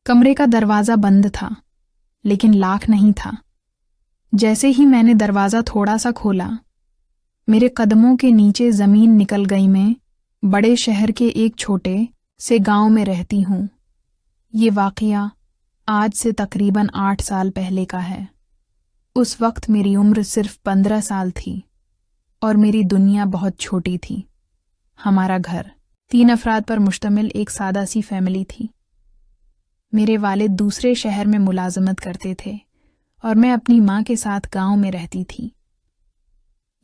कमरे का दरवाज़ा बंद था, लेकिन लॉक नहीं था। जैसे ही मैंने दरवाज़ा थोड़ा सा खोला, मेरे कदमों के नीचे ज़मीन निकल गई। मैं बड़े शहर के एक छोटे से गांव में रहती हूँ। ये वाक़या आज से तकरीबन 8 साल पहले का है। उस वक्त मेरी उम्र सिर्फ 15 साल थी और मेरी दुनिया बहुत छोटी थी। हमारा घर 3 अफराद पर मुश्तमिल एक सादा सी फैमिली थी। मेरे वालिद दूसरे शहर में मुलाजमत करते थे और मैं अपनी माँ के साथ गांव में रहती थी।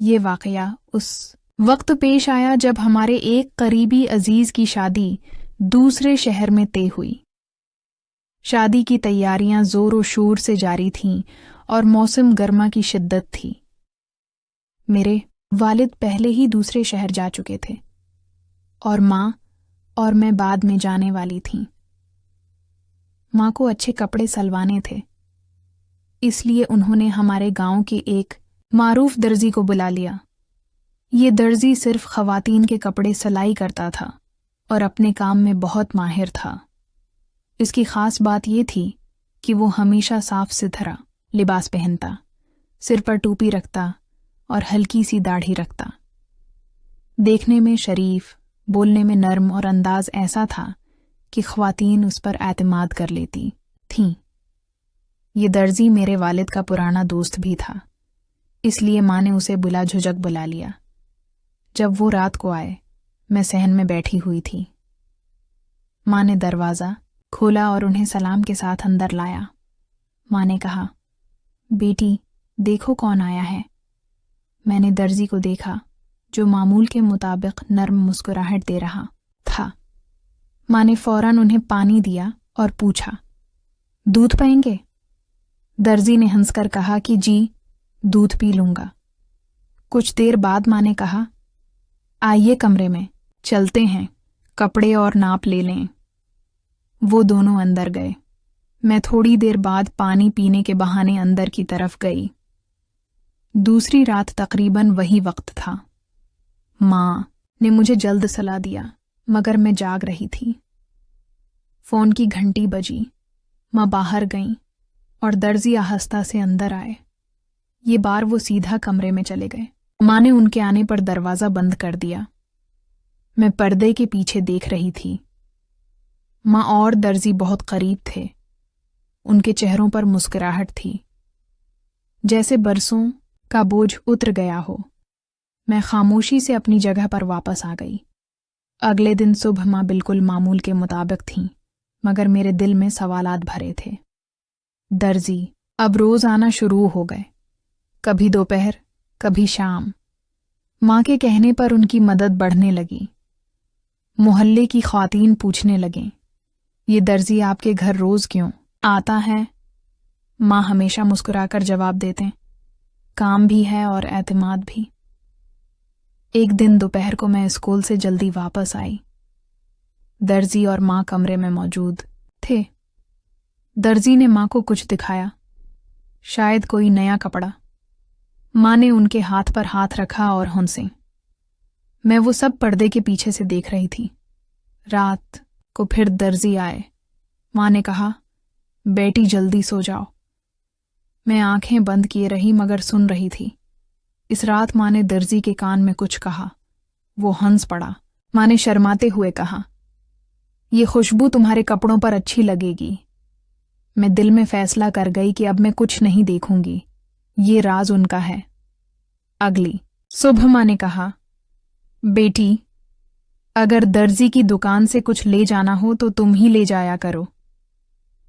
ये वाक़या उस वक्त पेश आया जब हमारे एक करीबी अजीज़ की शादी दूसरे शहर में तय हुई। शादी की तैयारियां ज़ोर व शोर से जारी थीं और मौसम गर्मा की शिद्दत थी। मेरे वालिद पहले ही दूसरे शहर जा चुके थे और माँ और मैं बाद में जाने वाली थीं। माँ को अच्छे कपड़े सलवाने थे, इसलिए उन्होंने हमारे गांव के एक मारूफ दर्जी को बुला लिया। ये दर्जी सिर्फ ख़वातीन के कपड़े सिलाई करता था और अपने काम में बहुत माहिर था। इसकी ख़ास बात यह थी कि वो हमेशा साफ सुथरा लिबास पहनता, सिर पर टोपी रखता और हल्की सी दाढ़ी रखता। देखने में शरीफ, बोलने में नर्म और अंदाज ऐसा था कि ख़वातीन उस पर एतमाद कर लेती थीं। ये दर्जी मेरे वालिद का पुराना दोस्त भी था, इसलिए माँ ने उसे बुला झुझक बुला लिया। जब वो रात को आए, मैं सहन में बैठी हुई थी। माँ ने दरवाज़ा खोला और उन्हें सलाम के साथ अंदर लाया। माँ ने कहा, बेटी देखो कौन आया है। मैंने दर्जी को देखा, जो मामूल के मुताबिक नर्म मुस्कुराहट दे रहा था। माँ ने फौरन उन्हें पानी दिया और पूछा, दूध पाएंगे? दर्जी ने हंसकर कहा कि जी, दूध पी लूँगा। कुछ देर बाद माँ ने कहा, आइए कमरे में चलते हैं, कपड़े और नाप ले लें। वो दोनों अंदर गए। मैं थोड़ी देर बाद पानी पीने के बहाने अंदर की तरफ गई। दूसरी रात तकरीबन वही वक्त था। माँ ने मुझे जल्द सला दिया, मगर मैं जाग रही थी। फ़ोन की घंटी बजी। माँ बाहर गईं और दर्जी आहिस्ता से अंदर आए। ये बार वो सीधा कमरे में चले गए। माँ ने उनके आने पर दरवाज़ा बंद कर दिया। मैं पर्दे के पीछे देख रही थी। माँ और दर्जी बहुत करीब थे। उनके चेहरों पर मुस्कुराहट थी, जैसे बरसों का बोझ उतर गया हो। मैं खामोशी से अपनी जगह पर वापस आ गई। अगले दिन सुबह माँ बिल्कुल मामूल के मुताबिक थीं, मगर मेरे दिल में सवालात भरे थे। दर्जी अब रोज़ आना शुरू हो गए, कभी दोपहर, कभी शाम। माँ के कहने पर उनकी मदद बढ़ने लगी। मोहल्ले की ख़वातीन पूछने लगें, ये दर्जी आपके घर रोज़ क्यों आता है? माँ हमेशा मुस्कुराकर जवाब देते, काम भी है और एतमाद भी। एक दिन दोपहर को मैं स्कूल से जल्दी वापस आई। दर्जी और माँ कमरे में मौजूद थे। दर्जी ने माँ को कुछ दिखाया, शायद कोई नया कपड़ा। माँ ने उनके हाथ पर हाथ रखा और हंसी। मैं वो सब पर्दे के पीछे से देख रही थी। रात को फिर दर्जी आए। माँ ने कहा, बेटी जल्दी सो जाओ। मैं आंखें बंद किए रही, मगर सुन रही थी। इस रात माँ ने दर्जी के कान में कुछ कहा। वो हंस पड़ा। माँ ने शर्माते हुए कहा, ये खुशबू तुम्हारे कपड़ों पर अच्छी लगेगी। मैं दिल में फैसला कर गई कि अब मैं कुछ नहीं देखूंगी, ये राज उनका है। अगली सुबह माँ ने कहा, बेटी अगर दर्जी की दुकान से कुछ ले जाना हो तो तुम ही ले जाया करो।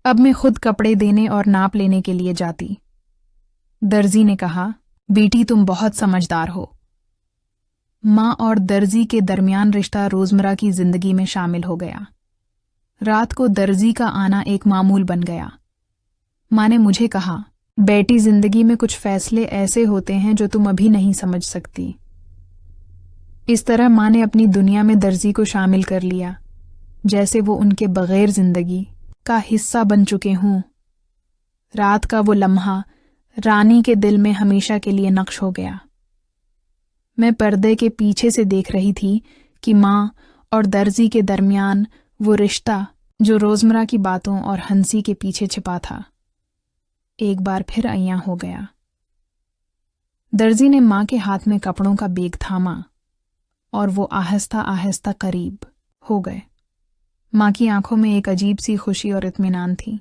अब मैं खुद कपड़े देने और नाप लेने के लिए जाती। दर्जी ने कहा, बेटी तुम बहुत समझदार हो। माँ और दर्जी के दरमियान रिश्ता रोज़मर्रा की जिंदगी में शामिल हो गया। रात को दर्जी का आना एक मामूल बन गया। माँ ने मुझे कहा, बेटी जिंदगी में कुछ फैसले ऐसे होते हैं जो तुम अभी नहीं समझ सकती। इस तरह माँ ने अपनी दुनिया में दर्जी को शामिल कर लिया, जैसे वो उनके बगैर जिंदगी का हिस्सा बन चुके हों। रात का वो लम्हा रानी के दिल में हमेशा के लिए नक्श हो गया। मैं पर्दे के पीछे से देख रही थी कि माँ और दर्जी के दरमियान वो रिश्ता जो रोजमर्रा की बातों और हंसी के पीछे छिपा था, एक बार फिर अय्यां हो गया। दर्जी ने माँ के हाथ में कपड़ों का बैग थामा और वो आहिस्ता आहिस्ता करीब हो गए। माँ की आंखों में एक अजीब सी खुशी और इत्मीनान थी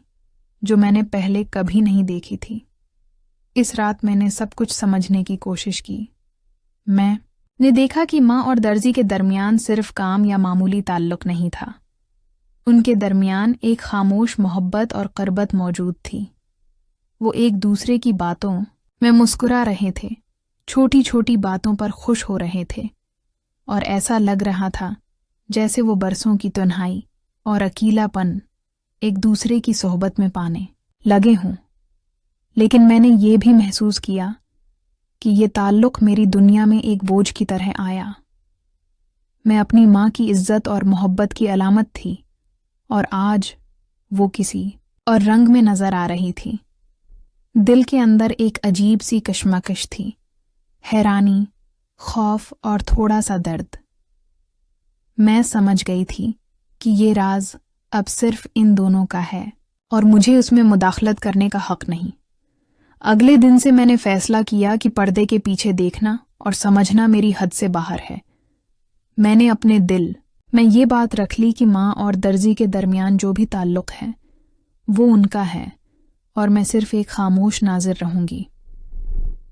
जो मैंने पहले कभी नहीं देखी थी। इस रात मैंने सब कुछ समझने की कोशिश की। मैंने देखा कि माँ और दर्जी के दरमियान सिर्फ काम या मामूली ताल्लुक नहीं था, उनके दरमियान एक खामोश मोहब्बत और क़रबत मौजूद थी। वो एक दूसरे की बातों में मुस्कुरा रहे थे, छोटी छोटी बातों पर खुश हो रहे थे, और ऐसा लग रहा था जैसे वो बरसों की तन्हाई और अकेलापन एक दूसरे की सोहबत में पाने लगे हों। लेकिन मैंने ये भी महसूस किया कि ये ताल्लुक मेरी दुनिया में एक बोझ की तरह आया। मैं अपनी माँ की इज्जत और मोहब्बत की अलामत थी, और आज वो किसी और रंग में नजर आ रही थी। दिल के अंदर एक अजीब सी कश्मकश थी, हैरानी, खौफ और थोड़ा सा दर्द। मैं समझ गई थी कि ये राज अब सिर्फ इन दोनों का है और मुझे उसमें मुदाखलत करने का हक नहीं। अगले दिन से मैंने फैसला किया कि पर्दे के पीछे देखना और समझना मेरी हद से बाहर है। मैंने अपने दिल में ये बात रख ली कि माँ और दर्जी के दरमियान जो भी ताल्लुक है वो उनका है और मैं सिर्फ एक खामोश नाज़िर रहूंगी।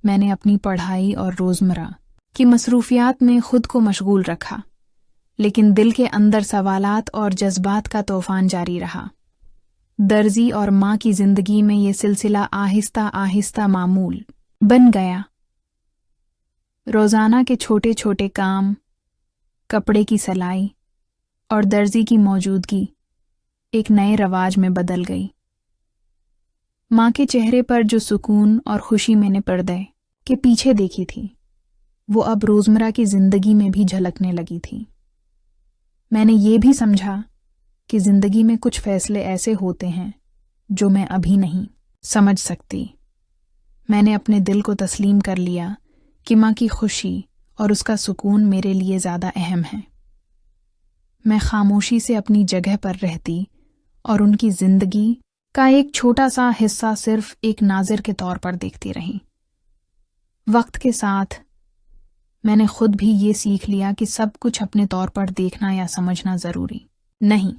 मैंने अपनी पढ़ाई और रोज़मर्रा की मसरूफियात में खुद को मशगूल रखा, लेकिन दिल के अंदर सवालात और जज्बात का तूफान जारी रहा। दर्जी और माँ की जिंदगी में ये सिलसिला आहिस्ता आहिस्ता मामूल बन गया। रोज़ाना के छोटे छोटे काम, कपड़े की सिलाई और दर्जी की मौजूदगी एक नए रवाज में बदल गई। माँ के चेहरे पर जो सुकून और खुशी मैंने पर्दे के पीछे देखी थी, वो अब रोज़मर्रा की जिंदगी में भी झलकने लगी थी। मैंने ये भी समझा कि जिंदगी में कुछ फैसले ऐसे होते हैं जो मैं अभी नहीं समझ सकती। मैंने अपने दिल को तस्लीम कर लिया कि माँ की खुशी और उसका सुकून मेरे लिए ज़्यादा अहम है। मैं खामोशी से अपनी जगह पर रहती और उनकी जिंदगी का एक छोटा सा हिस्सा सिर्फ एक नाज़िर के तौर पर देखती रही। वक्त के साथ मैंने खुद भी ये सीख लिया कि सब कुछ अपने तौर पर देखना या समझना ज़रूरी नहीं।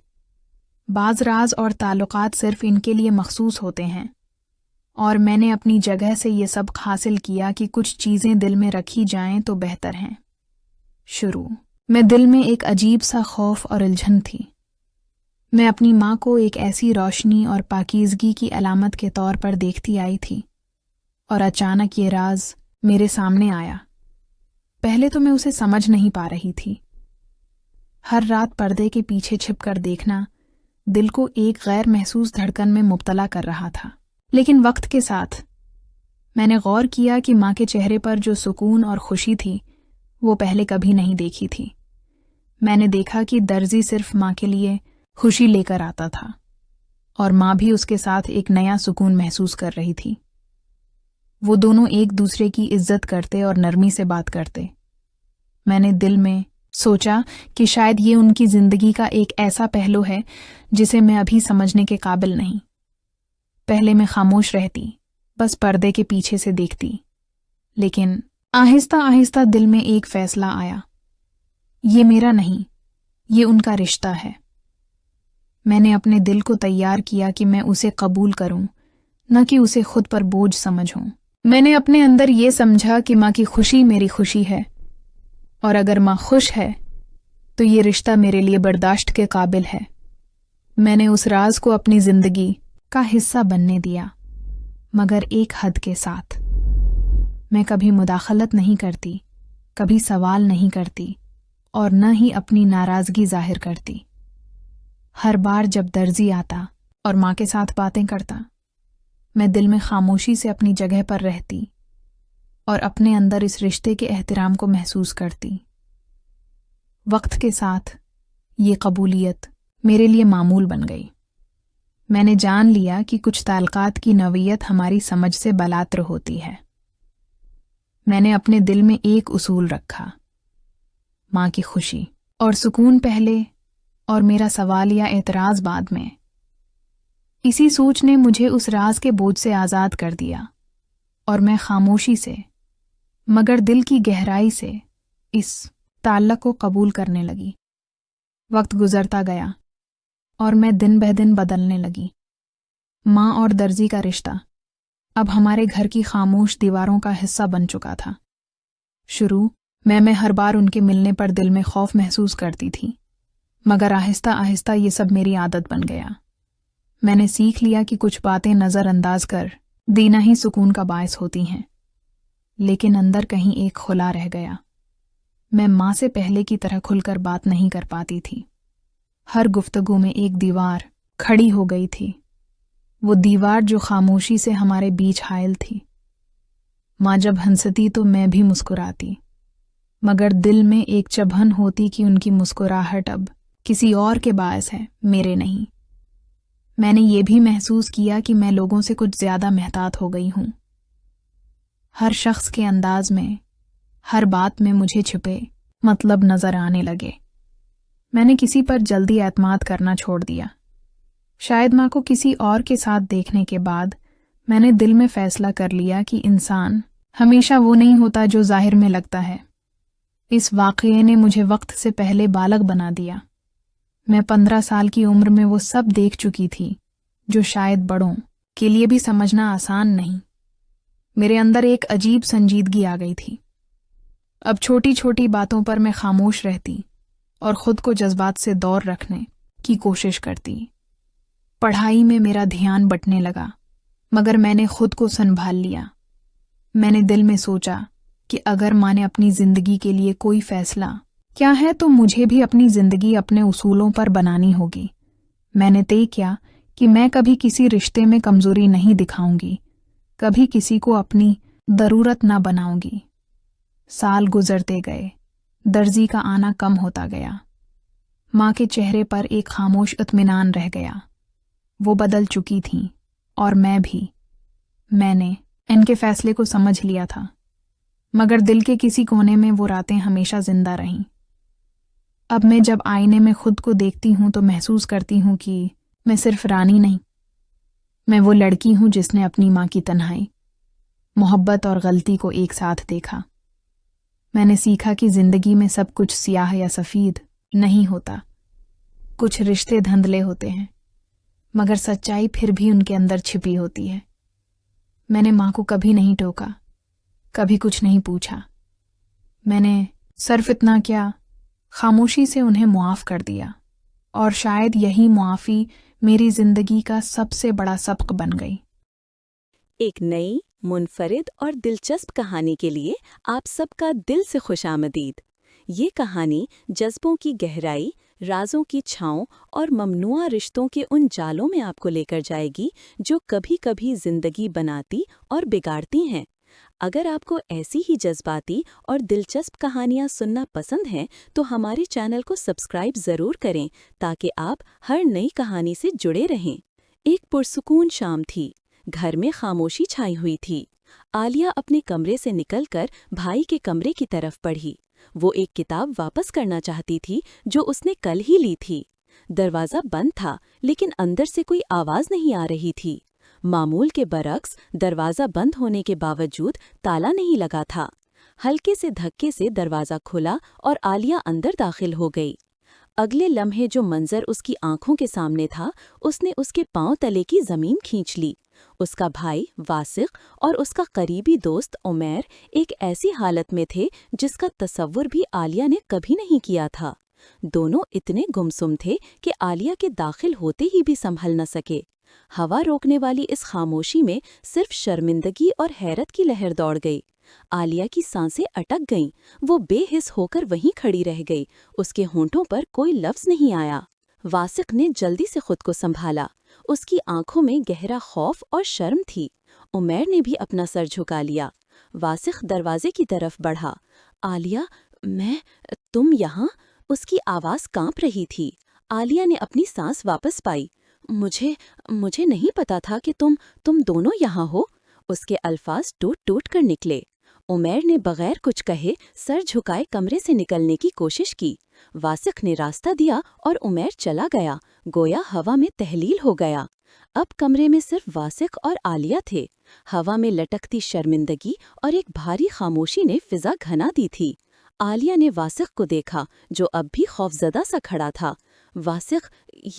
बाज़ राज और ताल्लुकात सिर्फ इनके लिए मखसूस होते हैं, और मैंने अपनी जगह से ये सब हासिल किया कि कुछ चीज़ें दिल में रखी जाएं तो बेहतर हैं। शुरू में दिल में एक अजीब सा खौफ और उलझन थी। मैं अपनी माँ को एक ऐसी रोशनी और पाकीज़गी की अलामत के तौर पर देखती आई थी, और अचानक ये राज मेरे सामने आया। पहले तो मैं उसे समझ नहीं पा रही थी। हर रात पर्दे के पीछे छिपकर देखना दिल को एक गैर महसूस धड़कन में मुब्तला कर रहा था। लेकिन वक्त के साथ मैंने गौर किया कि माँ के चेहरे पर जो सुकून और खुशी थी वो पहले कभी नहीं देखी थी। मैंने देखा कि दर्जी सिर्फ माँ के लिए खुशी लेकर आता था, और माँ भी उसके साथ एक नया सुकून महसूस कर रही थी। वो दोनों एक दूसरे की इज्जत करते और नरमी से बात करते। मैंने दिल में सोचा कि शायद ये उनकी जिंदगी का एक ऐसा पहलू है जिसे मैं अभी समझने के काबिल नहीं। पहले मैं खामोश रहती, बस पर्दे के पीछे से देखती, लेकिन आहिस्ता आहिस्ता दिल में एक फैसला आया, ये मेरा नहीं, ये उनका रिश्ता है। मैंने अपने दिल को तैयार किया कि मैं उसे कबूल करूं, न कि उसे खुद पर बोझ समझूं। मैंने अपने अंदर ये समझा कि माँ की खुशी मेरी खुशी है, और अगर माँ खुश है तो ये रिश्ता मेरे लिए बर्दाश्त के काबिल है। मैंने उस राज को अपनी जिंदगी का हिस्सा बनने दिया, मगर एक हद के साथ। मैं कभी मुदाखलत नहीं करती, कभी सवाल नहीं करती, और न ही अपनी नाराज़गी जाहिर करती। हर बार जब दर्जी आता और माँ के साथ बातें करता, मैं दिल में खामोशी से अपनी जगह पर रहती और अपने अंदर इस रिश्ते के एहतराम को महसूस करती। वक्त के साथ ये कबूलियत मेरे लिए मामूल बन गई। मैंने जान लिया कि कुछ ताल्लुकात की नवीयत हमारी समझ से बालातर होती है। मैंने अपने दिल में एक उसूल रखा, माँ की खुशी और सुकून पहले اور میرا سوال یا اعتراض بعد میں۔ اسی سوچ نے مجھے اس راز کے بوجھ سے آزاد کر دیا اور میں خاموشی سے مگر دل کی گہرائی سے اس تعلق کو قبول کرنے لگی۔ وقت گزرتا گیا اور میں دن بہ دن بدلنے لگی۔ ماں اور درزی کا رشتہ اب ہمارے گھر کی خاموش دیواروں کا حصہ بن چکا تھا۔ شروع میں ہر بار ان کے ملنے پر دل میں خوف محسوس کرتی تھی، مگر آہستہ آہستہ یہ سب میری عادت بن گیا۔ میں نے سیکھ لیا کہ کچھ باتیں نظر انداز کر دینا ہی سکون کا باعث ہوتی ہیں، لیکن اندر کہیں ایک خلا رہ گیا۔ میں ماں سے پہلے کی طرح کھل کر بات نہیں کر پاتی تھی۔ ہر گفتگو میں ایک دیوار کھڑی ہو گئی تھی، وہ دیوار جو خاموشی سے ہمارے بیچ حائل تھی۔ ماں جب ہنستی تو میں بھی مسکراتی، مگر دل میں ایک چبھن ہوتی کہ ان کی مسکراہٹ اب کسی اور کے باعث ہے، میرے نہیں۔ میں نے یہ بھی محسوس کیا کہ میں لوگوں سے کچھ زیادہ محتاط ہو گئی ہوں۔ ہر شخص کے انداز میں، ہر بات میں مجھے چھپے مطلب نظر آنے لگے۔ میں نے کسی پر جلدی اعتماد کرنا چھوڑ دیا۔ شاید ماں کو کسی اور کے ساتھ دیکھنے کے بعد میں نے دل میں فیصلہ کر لیا کہ انسان ہمیشہ وہ نہیں ہوتا جو ظاہر میں لگتا ہے۔ اس واقعے نے مجھے وقت سے پہلے بالغ بنا دیا۔ میں 15 سال کی عمر میں وہ سب دیکھ چکی تھی جو شاید بڑوں کے لیے بھی سمجھنا آسان نہیں۔ میرے اندر ایک عجیب سنجیدگی آ گئی تھی۔ اب چھوٹی چھوٹی باتوں پر میں خاموش رہتی اور خود کو جذبات سے دور رکھنے کی کوشش کرتی۔ پڑھائی میں میرا دھیان بٹنے لگا، مگر میں نے خود کو سنبھال لیا۔ میں نے دل میں سوچا کہ اگر ماں نے اپنی زندگی کے لیے کوئی فیصلہ کیا ہے تو مجھے بھی اپنی زندگی اپنے اصولوں پر بنانی ہوگی۔ میں نے طے کیا کہ میں کبھی کسی رشتے میں کمزوری نہیں دکھاؤں گی، کبھی کسی کو اپنی ضرورت نہ بناؤں گی۔ سال گزرتے گئے، درزی کا آنا کم ہوتا گیا۔ ماں کے چہرے پر ایک خاموش اطمینان رہ گیا۔ وہ بدل چکی تھیں اور میں بھی۔ میں نے ان کے فیصلے کو سمجھ لیا تھا، مگر دل کے کسی کونے میں وہ راتیں ہمیشہ زندہ رہیں۔ اب میں جب آئینے میں خود کو دیکھتی ہوں تو محسوس کرتی ہوں کہ میں صرف رانی نہیں، میں وہ لڑکی ہوں جس نے اپنی ماں کی تنہائی، محبت اور غلطی کو ایک ساتھ دیکھا۔ میں نے سیکھا کہ زندگی میں سب کچھ سیاہ یا سفید نہیں ہوتا، کچھ رشتے دھندلے ہوتے ہیں، مگر سچائی پھر بھی ان کے اندر چھپی ہوتی ہے۔ میں نے ماں کو کبھی نہیں ٹوکا، کبھی کچھ نہیں پوچھا۔ میں نے صرف اتنا کیا، خاموشی سے انہیں معاف کر دیا، اور شاید یہی معافی میری زندگی کا سب سے بڑا سبق بن گئی۔ ایک نئی، منفرد اور دلچسپ کہانی کے لیے آپ سب کا دل سے خوش آمدید۔ یہ کہانی جذبوں کی گہرائی، رازوں کی چھاؤں اور ممنوعہ رشتوں کے ان جالوں میں آپ کو لے کر جائے گی جو کبھی کبھی زندگی بناتی اور بگاڑتی ہیں۔ اگر آپ کو ایسی ہی جذباتی اور دلچسپ کہانیاں سننا پسند ہیں تو ہمارے چینل کو سبسکرائب ضرور کریں تاکہ آپ ہر نئی کہانی سے جڑے رہیں۔ ایک پرسکون شام تھی، گھر میں خاموشی چھائی ہوئی تھی۔ عالیہ اپنے کمرے سے نکل کر بھائی کے کمرے کی طرف بڑھی۔ وہ ایک کتاب واپس کرنا چاہتی تھی جو اس نے کل ہی لی تھی۔ دروازہ بند تھا لیکن اندر سے کوئی آواز نہیں آ رہی تھی۔ معمول کے برعکس دروازہ بند ہونے کے باوجود تالا نہیں لگا تھا۔ ہلکے سے دھکے سے دروازہ کھلا اور عالیہ اندر داخل ہو گئی۔ اگلے لمحے جو منظر اس کی آنکھوں کے سامنے تھا، اس نے اس کے پاؤں تلے کی زمین کھینچ لی۔ اس کا بھائی واسق اور اس کا قریبی دوست عمیر ایک ایسی حالت میں تھے جس کا تصور بھی عالیہ نے کبھی نہیں کیا تھا۔ دونوں اتنے گمسم تھے کہ عالیہ کے داخل ہوتے ہی بھی سنبھل نہ سکے۔ ہوا روکنے والی اس خاموشی میں صرف شرمندگی اور حیرت کی لہر دوڑ گئی۔ عالیہ کی سانسیں اٹک گئیں، وہ بے حس ہو کر وہیں کھڑی رہ گئی، اس کے ہونٹوں پر کوئی لفظ نہیں آیا۔ واسق نے جلدی سے خود کو سنبھالا، اس کی آنکھوں میں گہرا خوف اور شرم تھی۔ عمیر نے بھی اپنا سر جھکا لیا۔ واسق دروازے کی طرف بڑھا۔ عالیہ، تم یہاں؟ اس کی آواز کانپ رہی تھی۔ عالیہ نے اپنی سانس واپس پائی۔ مجھے نہیں پتا تھا کہ تم دونوں یہاں ہو۔ اس کے الفاظ ٹوٹ ٹوٹ کر نکلے۔ उमैर ने बगैर कुछ कहे सर झुकाए कमरे से निकलने की कोशिश की। वासिक ने रास्ता दिया और उमैर चला गया, गोया हवा में तहलील हो गया। अब कमरे में सिर्फ वासिक और आलिया थे। हवा में लटकती शर्मिंदगी और एक भारी खामोशी ने फिजा घना दी थी। आलिया ने वासिक को देखा, जो अब भी खौफजदा सा खड़ा था। वासिक,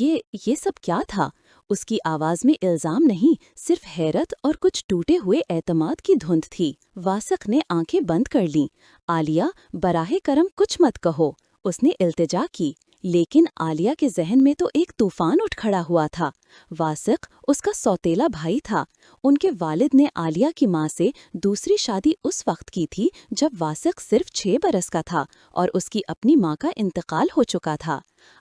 ये सब क्या था? उसकी आवाज में इल्जाम नहीं, सिर्फ हैरत और कुछ टूटे हुए एतमाद की धुंध थी। वासिक ने आंखें बंद कर लीं। आलिया, बराहे करम कुछ मत कहो, उसने इल्तिजा की। लेकिन आलिया के जहन में तो एक तूफान उठ खड़ा हुआ था। वासिक उसका सौतेला भाई था। उनके वालिद ने आलिया की माँ से दूसरी शादी उस वक्त की थी जब वासिक सिर्फ 6 बरस का था और उसकी अपनी माँ का इंतकाल हो चुका था।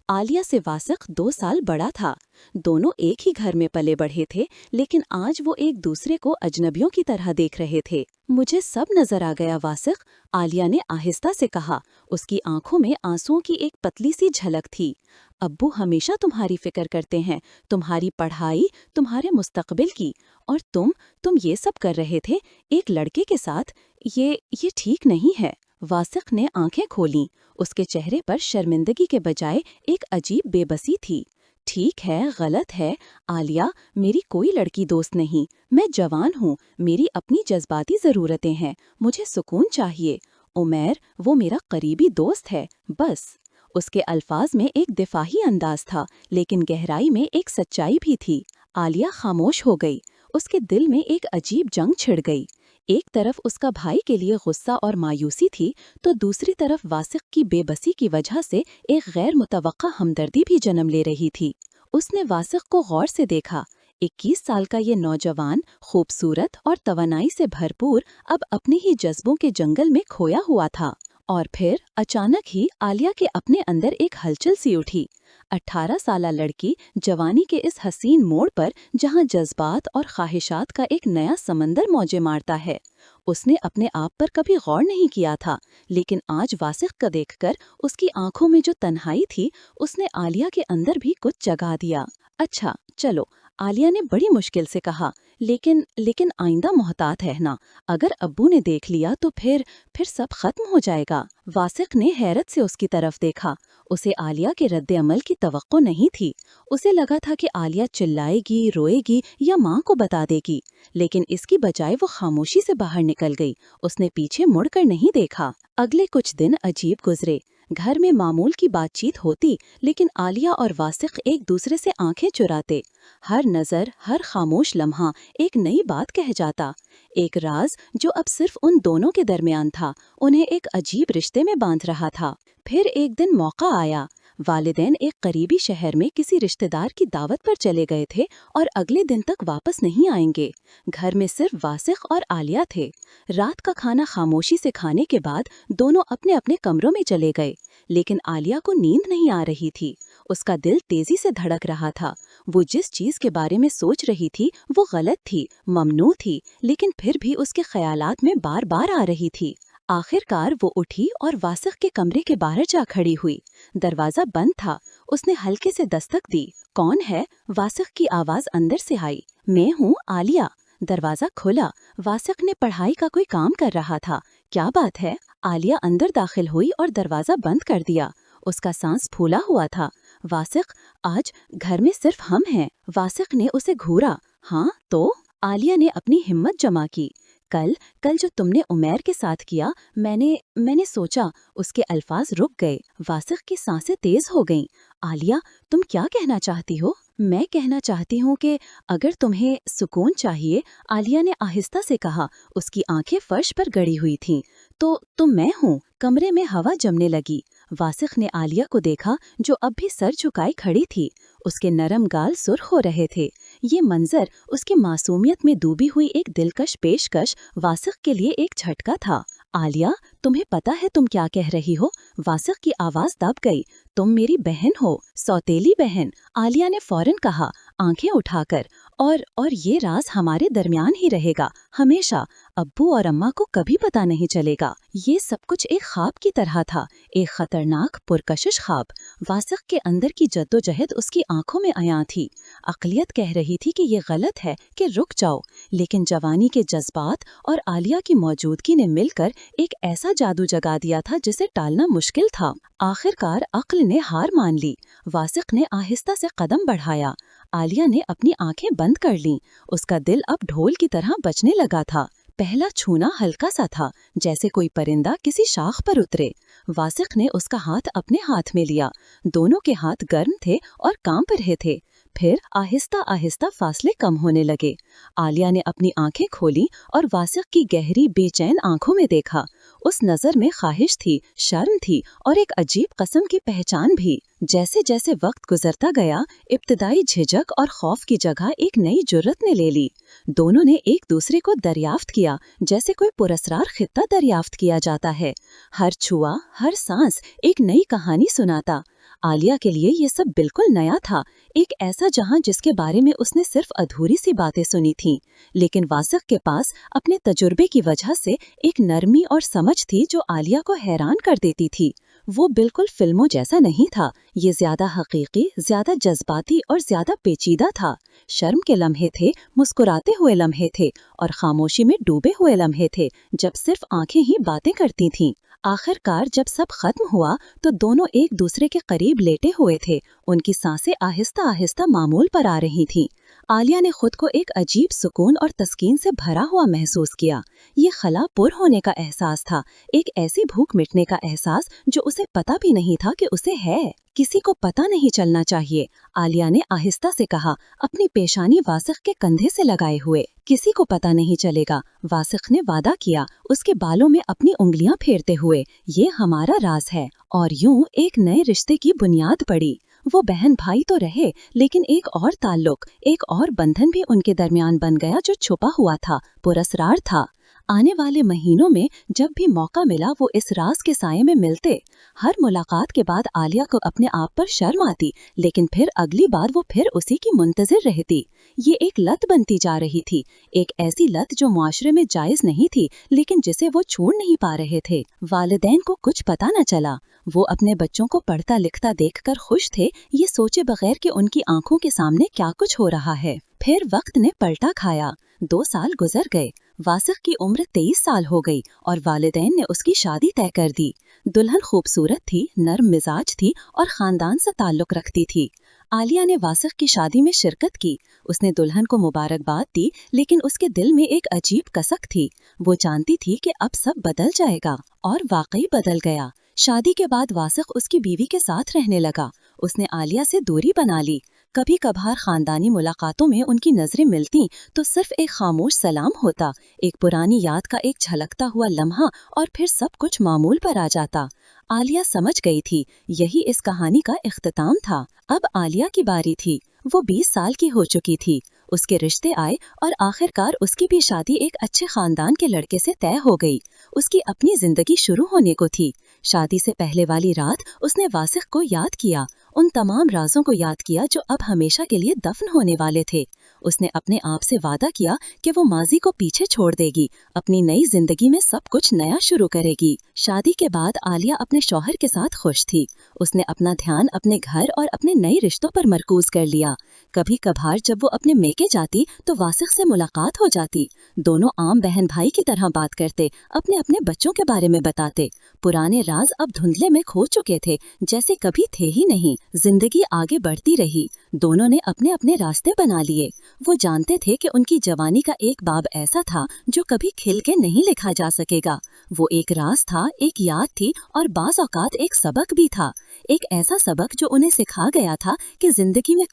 आलिया से वासिक 2 साल बड़ा था। दोनों एक ही घर में पले बढ़े थे, लेकिन आज वो एक दूसरे को अजनबियों की तरह देख रहे थे। मुझे सब नजर आ गया वासिक, आलिया ने आहिस्ता से कहा। उसकी आंखों में आंसुओं की एक पतली सी झलक थी। अब्बू हमेशा तुम्हारी फिक्र करते हैं, तुम्हारी पढ़ाई, तुम्हारे मुस्तकबिल की, और तुम ये सब कर रहे थे एक लड़के के साथ। ये ठीक नहीं है। वासिक ने आंखें खोलीं। उसके चेहरे पर शर्मिंदगी के बजाय एक अजीब बेबसी थी। ठीक है, गलत है आलिया, मेरी कोई लड़की दोस्त नहीं। मैं जवान हूँ, मेरी अपनी जज्बाती ज़रूरतें हैं, मुझे सुकून चाहिए। उमैर वो मेरा करीबी दोस्त है, बस। उसके अल्फाज में एक दिफाही अंदाज था, लेकिन गहराई में एक सच्चाई भी थी। आलिया खामोश हो गई। उसके दिल में एक अजीब जंग छिड़ गई। एक तरफ उसका भाई के लिए गुस्सा और मायूसी थी, तो दूसरी तरफ वासिक की बेबसी की वजह से एक गैर मुतवक्का हमदर्दी भी जन्म ले रही थी। उसने वासिक को गौर से देखा। 21 साल का ये नौजवान, खूबसूरत और तवानाई से भरपूर, अब अपने ही जज्बों के जंगल में खोया हुआ था। और फिर अचानक ही आलिया के अपने अंदर एक हलचल सी उठी। 18 साला लड़की जवानी के इस हसीन मोड़ पर, जहां जज्बात और ख्वाहिशात का एक नया समंदर मौजे मारता है। उसने अपने आप पर कभी गौर नहीं किया था, लेकिन आज वासिक का देखकर उसकी आंखों में जो तन्हाई थी, उसने आलिया के अंदर भी कुछ जगा दिया। अच्छा चलो, आलिया ने बड़ी मुश्किल से कहा, लेकिन आइंदा मोहतात रहना। अगर अब्बू ने देख लिया तो फिर सब खत्म हो जाएगा। वासिक ने हैरत से उसकी तरफ देखा। उसे आलिया के रद्द अमल की तवक्को नहीं थी। उसे लगा था कि आलिया चिल्लाएगी, रोएगी या माँ को बता देगी, लेकिन इसकी बजाय वो खामोशी से बाहर निकल गई। उसने पीछे मुड़कर नहीं देखा। अगले कुछ दिन अजीब गुजरे। घर में मामूल की बातचीत होती, लेकिन आलिया और वासिक एक दूसरे से आंखें चुराते। हर नज़र, हर खामोश लम्हा एक नई बात कह जाता। एक राज जो अब सिर्फ उन दोनों के दरमियान था, उन्हें एक अजीब रिश्ते में बांध रहा था। फिर एक दिन मौका आया। वालिदैन एक करीबी शहर में किसी रिश्तेदार की दावत पर चले गए थे और अगले दिन तक वापस नहीं आएंगे। घर में सिर्फ वासिक और आलिया थे। रात का खाना खामोशी से खाने के बाद दोनों अपने अपने कमरों में चले गए, लेकिन आलिया को नींद नहीं आ रही थी। उसका दिल तेजी से धड़क रहा था। वो जिस चीज के बारे में सोच रही थी वो गलत थी, ममनू थी, लेकिन फिर भी उसके ख्यालात में बार बार आ रही थी। आखिरकार वो उठी और वासिक के कमरे के बाहर जा खड़ी हुई। दरवाजा बंद था। उसने हल्के से दस्तक दी। कौन है? वासिक की आवाज अंदर से आई। मैं हूँ, आलिया। दरवाजा खुला। वासिक ने पढ़ाई का कोई काम कर रहा था। क्या बात है? आलिया अंदर दाखिल हुई और दरवाजा बंद कर दिया। उसका सांस फूला हुआ था। वासिक, आज घर में सिर्फ हम हैं। वासिक ने उसे घूरा। हाँ तो? आलिया ने अपनी हिम्मत जमा की। कल जो तुमने उमैर के साथ किया, मैंने सोचा। उसके अल्फाज रुक गए। वासिक की सांसें तेज हो गईं। आलिया, तुम क्या कहना चाहती हो? मैं कहना चाहती हूँ कि अगर तुम्हें सुकून चाहिए, आलिया ने आहिस्ता से कहा। उसकी आंखें फर्श पर गड़ी हुई थीं। तो मैं हूँ। कमरे में हवा जमने लगी। वासिक ने आलिया को देखा, जो अब भी सर झुकाए खड़ी थी। उसके नरम गाल सुर्ख हो रहे थे। ये मंजर उसकी मासूमियत में डूबी हुई एक दिलकश पेशकश वासिक के लिए एक झटका था। आलिया, تمہیں پتا ہے تم کیا کہہ رہی ہو؟ واسق کی آواز دب گئی۔ تم میری بہن ہو، سوتیلی بہن، عالیہ نے فوراً کہا، آنکھیں اٹھا کر۔ اور یہ راز ہمارے درمیان ہی رہے گا، ہمیشہ۔ ابو اور اماں کو کبھی پتا نہیں چلے گا۔ یہ سب کچھ ایک خواب کی طرح تھا، ایک خطرناک پرکشش خواب۔ واسق کے اندر کی جدوجہد اس کی آنکھوں میں عیاں تھی۔ عقلیت کہہ رہی تھی کہ یہ غلط ہے، کہ رک جاؤ، لیکن جوانی کے جذبات اور عالیہ کی موجودگی نے مل کر ایک ایسا جادو جگا دیا تھا جسے ٹالنا مشکل تھا۔ آخر کار عقل نے ہار مان لی۔ واسق نے آہستہ سے قدم بڑھایا۔ عالیہ نے اپنی آنکھیں بند کر لیں۔ اس کا دل اب ڈھول کی طرح بجنے لگا تھا۔ پہلا چھونا ہلکا سا تھا، جیسے کوئی پرندہ کسی شاخ پر اترے۔ واسق نے اس کا ہاتھ اپنے ہاتھ میں لیا۔ دونوں کے ہاتھ گرم تھے اور کانپ رہے تھے۔ پھر آہستہ آہستہ فاصلے کم ہونے لگے۔ عالیہ نے اپنی آنکھیں کھولی اور واسق کی گہری بے چین آنکھوں میں دیکھا۔ اس نظر میں خواہش تھی، شرم تھی اور ایک عجیب قسم کی پہچان بھی۔ جیسے جیسے وقت گزرتا گیا، ابتدائی جھجک اور خوف کی جگہ ایک نئی جرأت نے لے لی۔ دونوں نے ایک دوسرے کو دریافت کیا، جیسے کوئی پراسرار خطہ دریافت کیا جاتا ہے۔ ہر چھوا، ہر سانس ایک نئی کہانی سناتا۔ عالیہ کے لیے یہ سب بالکل نیا تھا، ایک ایسا جہاں جس کے بارے میں اس نے صرف ادھوری سی باتیں سنی تھیں، لیکن واسق کے پاس اپنے تجربے کی وجہ سے ایک نرمی اور سمجھ تھی جو عالیہ کو حیران کر دیتی تھی۔ وہ بالکل فلموں جیسا نہیں تھا، یہ زیادہ حقیقی، زیادہ جذباتی اور زیادہ پیچیدہ تھا۔ شرم کے لمحے تھے، مسکراتے ہوئے لمحے تھے، اور خاموشی میں ڈوبے ہوئے لمحے تھے جب صرف آنکھیں ہی باتیں کرتی تھیں۔ آخر کار جب سب ختم ہوا تو دونوں ایک دوسرے کے قریب لیٹے ہوئے تھے۔ ان کی سانسیں آہستہ آہستہ معمول پر آ رہی تھیں۔ عالیہ نے خود کو ایک عجیب سکون اور تسکین سے بھرا ہوا محسوس کیا۔ یہ خلا پر ہونے کا احساس تھا، ایک ایسی بھوک مٹنے کا احساس جو اسے پتا بھی نہیں تھا کہ اسے ہے۔ کسی کو پتا نہیں چلنا چاہیے، عالیہ نے آہستہ سے کہا، اپنی پیشانی واسق کے کندھے سے لگائے ہوئے۔ کسی کو پتا نہیں چلے گا، واسق نے وعدہ کیا، اس کے بالوں میں اپنی انگلیاں پھیرتے ہوئے۔ یہ ہمارا راز ہے۔ اور یوں ایک نئے رشتے کی بنیاد پڑی۔ وہ بہن بھائی تو رہے، لیکن ایک اور تعلق، ایک اور بندھن بھی ان کے درمیان بن گیا جو چھپا ہوا تھا، پراسرار تھا۔ آنے والے مہینوں میں جب بھی موقع ملا وہ اس راز کے سائے میں ملتے۔ ہر ملاقات کے بعد عالیہ کو اپنے آپ پر شرم آتی، لیکن پھر اگلی بار وہ پھر اسی کی منتظر رہتی۔ یہ ایک لت بنتی جا رہی تھی، ایک ایسی لت جو معاشرے میں جائز نہیں تھی، لیکن جسے وہ چھوڑ نہیں پا رہے تھے۔ والدین کو کچھ پتا نہ چلا۔ وہ اپنے بچوں کو پڑھتا لکھتا دیکھ کر خوش تھے، یہ سوچے بغیر کہ ان کی آنکھوں کے سامنے کیا کچھ ہو رہا ہے۔ پھر وقت نے پلٹا کھایا۔ 2 سال گزر گئے۔ واسق کی عمر 23 سال ہو گئی اور والدین نے اس کی شادی طے کر دی۔ دلہن خوبصورت تھی، نرم مزاج تھی اور خاندان سے تعلق رکھتی تھی۔ عالیہ نے واسق کی شادی میں شرکت کی۔ اس نے دلہن کو مبارکباد دی، لیکن اس کے دل میں ایک عجیب کسک تھی۔ وہ جانتی تھی کہ اب سب بدل جائے گا، اور واقعی بدل گیا۔ شادی کے بعد واسق اس کی بیوی کے ساتھ رہنے لگا۔ اس نے عالیہ سے دوری بنا لی۔ کبھی کبھار خاندانی ملاقاتوں میں ان کی نظریں ملتیں تو صرف ایک خاموش سلام ہوتا، ایک پرانی یاد کا ایک جھلکتا ہوا لمحہ، اور پھر سب کچھ معمول پر آ جاتا۔ عالیہ سمجھ گئی تھی، یہی اس کہانی کا اختتام تھا۔ اب عالیہ کی باری تھی۔ وہ 20 سال کی ہو چکی تھی۔ اس کے رشتے آئے اور آخر کار اس کی بھی شادی ایک اچھے خاندان کے لڑکے سے طے ہو گئی۔ اس کی اپنی زندگی شروع ہونے کو تھی۔ شادی سے پہلے والی رات اس نے واسق کو یاد کیا، ان تمام رازوں کو یاد کیا جو اب ہمیشہ کے لیے دفن ہونے والے تھے۔ اس نے اپنے آپ سے وعدہ کیا کہ وہ ماضی کو پیچھے چھوڑ دے گی، اپنی نئی زندگی میں سب کچھ نیا شروع کرے گی۔ شادی کے بعد عالیہ اپنے شوہر کے ساتھ خوش تھی۔ اس نے اپنا دھیان اپنے گھر اور اپنے نئے رشتوں پر مرکوز کر لیا۔ کبھی کبھار جب وہ اپنے میکے جاتی تو واسق سے ملاقات ہو جاتی۔ دونوں عام بہن بھائی کی طرح بات کرتے، اپنے اپنے بچوں کے بارے میں بتاتے۔ پرانے راز اب دھندلے میں کھو چکے تھے، جیسے کبھی تھے ہی نہیں۔ زندگی آگے بڑھتی رہی۔ دونوں نے اپنے اپنے راستے بنا لیے۔ وہ جانتے تھے کہ ان کی جوانی کا ایک باب ایسا تھا جو کبھی کھل کے نہیں لکھا جا سکے گا۔ وہ ایک راز تھا، ایک یاد تھی، اور بعض اوقات ایک سبق بھی تھا۔ ایک ایسا سبق جو انہیں سکھا گیا تھا کہ زندگی میں